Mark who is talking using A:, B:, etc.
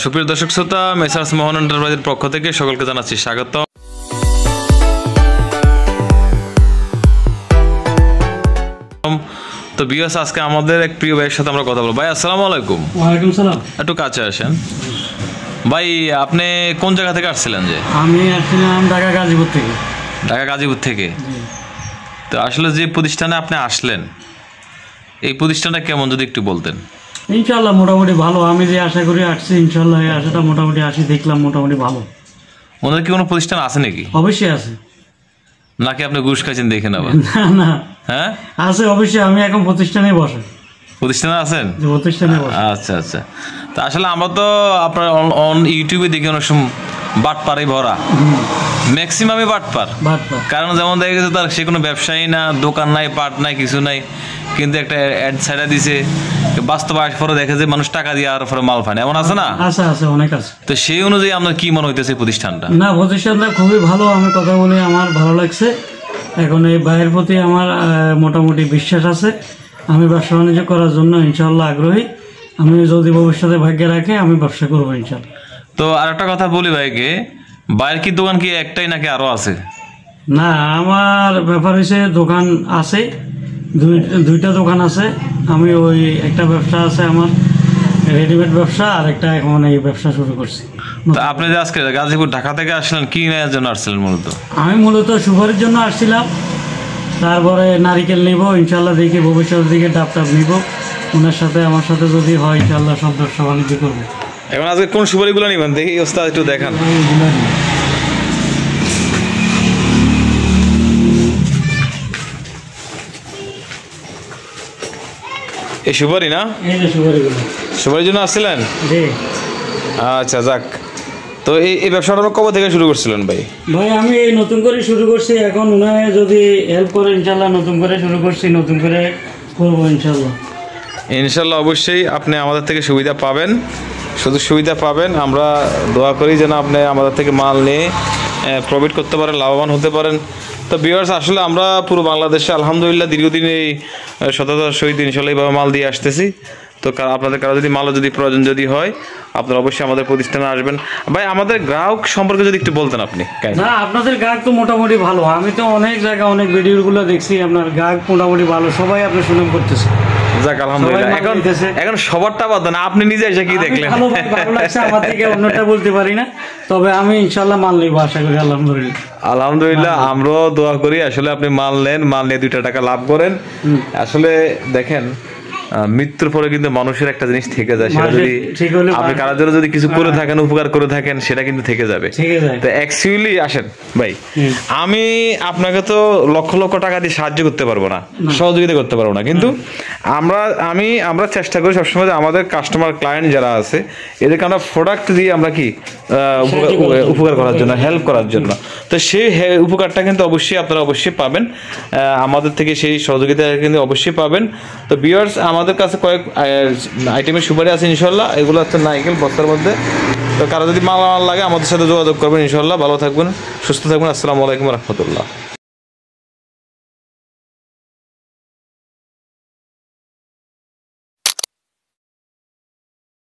A: সুপ্রিয় দর্শক শ্রোতা, মেসার্স মোহন এন্টারপ্রাইজের পক্ষ থেকে সকলকে জানাচ্ছি স্বাগত। তো ভিউয়ার্স, আজকে আমাদের এক প্রিয় ভাইয়ের সাথে আমরা কথা বলবো। ভাই আসসালামু আলাইকুম।
B: ওয়ালাইকুম সালাম।
A: একটু কাছে আসেন ভাই। আপনি কোন জায়গা থেকে আসছিলেন? যে
B: আমি আসছিলাম ঢাকা গাজীপুর থেকে।
A: ঢাকা গাজীপুর থেকে। তো আসলে যে প্রতিষ্ঠানে আপনি আসলেন, এই প্রতিষ্ঠানটা কেমন যদি একটু বলতেন।
B: ইনশাল্লাহ মোটামুটি ভালো। আমি যে আশা করি আসছি, ইনশাল্লাহ এই আশাটা মোটামুটি আসি দেখলাম মোটামুটি ভালো।
A: ওনাদের কি কোনো প্রতিষ্ঠান আছে নাকি?
B: অবশ্যই আছে।
A: নাকি আপনি ঘুষ খাইছেন দেখে নেবেন?
B: না না,
A: হ্যাঁ
B: আছে অবশ্যই। আমি এখন প্রতিষ্ঠানে বসে।
A: প্রতিষ্ঠানে আছেন?
B: প্রতিষ্ঠানে বসে।
A: আচ্ছা আচ্ছা। তা আসলে আমরা তো আপনার অন ইউটিউবে দেখি অনেক সময় বাটপাড়াই ভরা, ম্যাক্সিমামই বাটপার। কারণ যেমন দেখা গেছে তার সে কোনো ব্যবসায়ী না, দোকান নাই, পাট নাই, কিছু নাই, কিন্তু একটা অ্যাড ছাড়া দিছে, বাস্তব আসার পরে দেখে যে মানুষ টাকা দিয়ে আর পরে মাল পায়, এমন আছে না?
B: আছে আছে, অনেক আছে।
A: তো সেই অনুযায়ী আপনার কি মনে হইতেছে প্রতিষ্ঠানটা?
B: না, প্রতিষ্ঠানটা খুবই ভালো। আমি কথা বলি, আমার ভালো লাগছে। এখন এই ভাইয়ের প্রতি আমার মোটামুটি বিশ্বাস আছে। আমি ব্যবসা বাণিজ্য করার জন্য ইনশাল্লাহ আগ্রহী। আমি যদি ভবিষ্যতে ভাগ্যে রাখে আমি ব্যবসা করবো ইনশাল্লাহ।
A: তো আর একটা কথা বলি ভাইকে, বাইরের কি দোকান কি একটাই নাকি আরো আছে?
B: না, আমার ব্যাপার হয়েছে দোকান আছে, দুইটা দোকান আছে। আমি ওই একটা ব্যবসা আছে আমার রেডিমেড ব্যবসা, আর একটা এখন এই ব্যবসা শুরু করছি।
A: তো আপনি যে আজকে গাজীপুর ঢাকা থেকে আসলেন, কি নেওয়ার জন্য আসছিলেন মূলত?
B: আমি মূলত সুপারির জন্য আসছিলাম, তারপরে নারিকেল নিব ইনশাল্লাহ, দেখি ভবিষ্যতের দিকে ডাব নিব। ওনার সাথে আমার সাথে যদি হয় ইনশাল্লাহ সব ব্যবসা বাণিজ্য করবো।
A: এখন আজকে কোন সুপারিগুলো নিবেন দেখি ওস্তাদ, একটু দেখান। এই সুপারি না?
B: এই যে সুপারিগুলো।
A: সুপারির জন্য আসছিলেন?
B: জি।
A: আচ্ছা যাক। তো এই ব্যবসাটা কবে থেকে শুরু করছিলেন ভাই?
B: ভাই আমি এই নতুন করে শুরু করছি। এখন উনায় যদি হেল্প করে ইনশাল্লাহ নতুন করে শুরু করছি, নতুন করে করবো ইনশাল্লাহ।
A: ইনশাল্লাহ অবশ্যই আপনি আমাদের থেকে সুবিধা পাবেন, শুধু সুবিধা পাবেন। আমরা দোয়া করি যেন আপনি আমাদের থেকে মাল নিয়ে প্রফিট করতে পারেন, লাভবান হতে পারেন। তো ভিউয়ার্স, আসলে আমরা পুরো বাংলাদেশে আলহামদুলিল্লাহ দীর্ঘদিন এই সততার সহিত ইনশাল্লাহ এইভাবে মাল দিয়ে আসতেছি। তো আপনাদের কারো যদি মালও যদি প্রয়োজন যদি হয়, আপনারা অবশ্যই আমাদের প্রতিষ্ঠানে আসবেন। ভাই আমাদের গ্রাহক সম্পর্কে যদি একটু বলতেন আপনি।
B: না, আপনাদের গ্রাহক তো মোটামুটি ভালো। আমি তো অনেক জায়গায় অনেক ভিডিওগুলো দেখছি, আপনার গ্রাহক মোটামুটি ভালো, সবাই আপনার সুনাম করতেছে।
A: যাক আলহামদুলিল্লাহ। এখন সবারটা বাদ দেন, আপনি নিজে এসে কি দেখলেন?
B: ভালো লাগছে। আমার থেকে অন্যটা বলতে পারি না, তবে আমি ইনশাল্লাহ মাল নিব আশা করি। আলহামদুলিল্লাহ
A: আলহামদুলিল্লাহ, আমরাও দোয়া করি আসলে আপনি মাল নেন, মাল নিয়ে 2 টাকা লাভ করেন। আসলে দেখেন, মৃত্যুর পরে কিন্তু মানুষের একটা জিনিস থেকে যায়, সেটা যদি আপনি কারোর জন্য যদি কিছু করে থাকেন, উপকার করে থাকেন, সেটা কিন্তু থেকে যাবে। তো অ্যাকচুয়ালি আসেন ভাই, আমি আপনাকে তো লক্ষ লক্ষ টাকা দিয়ে সাহায্য করতে পারবো না, সহযোগিতা করতে পারবো না, কিন্তু আমরা চেষ্টা করি সবসময় আমাদের কাস্টমার ক্লায়েন্ট যারা আছে এদেরকে আমরা প্রোডাক্ট দিয়ে আমরা কি উপকার করার জন্য, হেল্প করার জন্য। তো সেই উপকারটা কিন্তু অবশ্যই আপনারা অবশ্যই পাবেন আমাদের থেকে, সেই সহযোগিতা কিন্তু অবশ্যই পাবেন। তো ভিউয়ার্স, আমাদের কাছে কয়েক আইটেমের সুপারি আছে ইনশাল্লাহ। এগুলো হচ্ছে নাইকেল বস্তার মধ্যে। তো কারো যদি মাল লাগে আমাদের সাথে যোগাযোগ করবেন ইনশাল্লাহ। ভালো থাকবেন, সুস্থ থাকবেন। আসসালামু আলাইকুম রহমতুল্লাহ।